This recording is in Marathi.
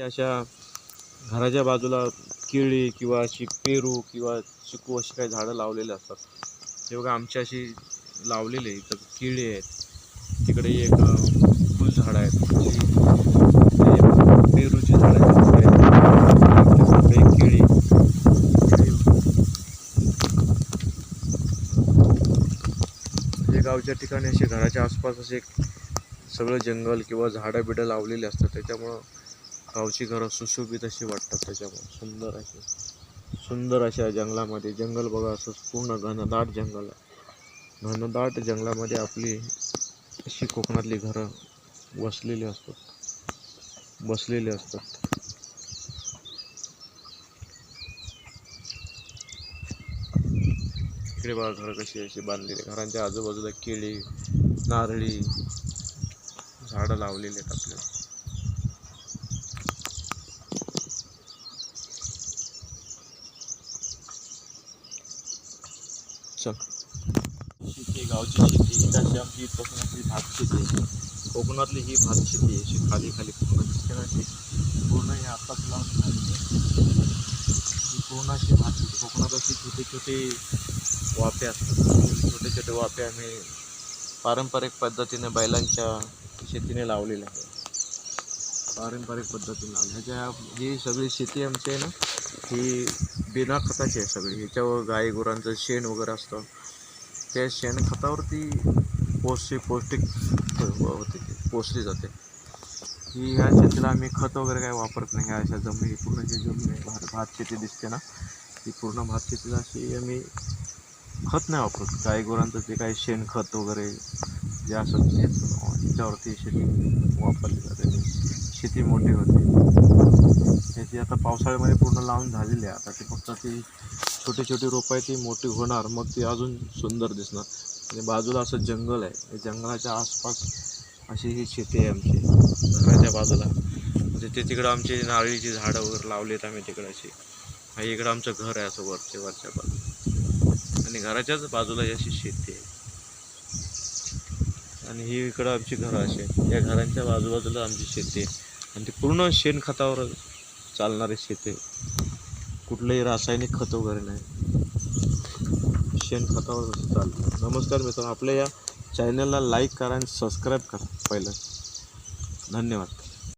अशा घराच्या बाजूला केळी किंवा अशी पेरू किंवा चिकू अशी काही झाडं लावलेली असतात. हे बघा आमची अशी लावलेली आहे. इथं केळी आहेत, तिकडे एक फुलझाड आहेत, पेरूची झाडं आहेत, केळी म्हणजे गावच्या ठिकाणी असे घराच्या आसपास असे सगळं जंगल किंवा झाडं बिडं लावलेली असतात. त्याच्यामुळं गावची घरं सुशोभित अशी वाटतात. त्याच्यामुळे सुंदर अशा जंगलामध्ये, जंगल बघा असं पूर्ण घनदाट जंगल आहे. घनदाट जंगलामध्ये आपली अशी कोकणातली घरं बसलेली असतात. इकडे बघा घरं कशी अशी बांधलेली, घरांच्या आजूबाजूला केळी नारळी झाडं लावलेली आहेत आपल्याला. शेती, गावची शेती अशी आमची कोकणातली भात शेती आहे. कोकणातली ही भात शेती आहे. अशी खाली पूर्ण दिसते ना, ती पूर्ण ही आताच लावून झालेली आहे. ही पूर्ण अशी भात शेती. कोकणात अशी छोटे छोटे वाफे असतात. छोटे छोटे वाफे आम्ही पारंपरिक पद्धतीने बैलांच्या शेतीने लावलेले आहे. पारंपरिक पद्धतीने लावण्याच्या ही सगळी शेती आमची आहे ना, ही बिना खताची आहे सगळी. ह्याच्यावर गाई गुरांचं शेण वगैरे असतं, त्या शेणखतावरती पौष्टिक होते, पोसली जाते. ही ह्या शेतीला आम्ही खत वगैरे काही वापरत नाही. ह्या अशा जमिनी, पूर्ण जी जमीन आहे भात शेती दिसते ना, ती पूर्ण भात शेतीला अशी आम्ही खत नाही वापरत. गाई गुरांचं जे काही शेणखत वगैरे जे असं ह्याच्यावरती शेती वापरली जाते, शेती मोठी होते. ह्याची आता पावसाळ्यामध्ये पूर्ण लावून झालेली आहे. आता ती फक्त ती छोटी छोटी रोपं आहे, ती मोठी होणार, मग ती अजून सुंदर दिसणार. आणि बाजूला असं जंगल आहे, त्या जंगलाच्या आसपास अशी ही शेती आहे आमची घराच्या बाजूला. म्हणजे ते तिकडं आमची नारळीची झाडं वगैरे लावलीत आम्ही तिकडं अशी. आणि इकडं आमचं घर आहे असं वरच्या बाजूला, आणि घराच्याच बाजूला अशी शेती आहे. आणि ही इकडं आमची घरं अशी आहेत. या घरांच्या बाजूबाजूला आमची शेती आहे, आणि ती पूर्ण शेणखतावर चालणारी शेती आहे. कुठलंही रासायनिक खत वगैरे नाही, शेणखतावर असं चालतं. नमस्कार मित्रांनो, आपल्या या चॅनलला लाईक करा आणि सबस्क्राईब करा पहिलं. धन्यवाद.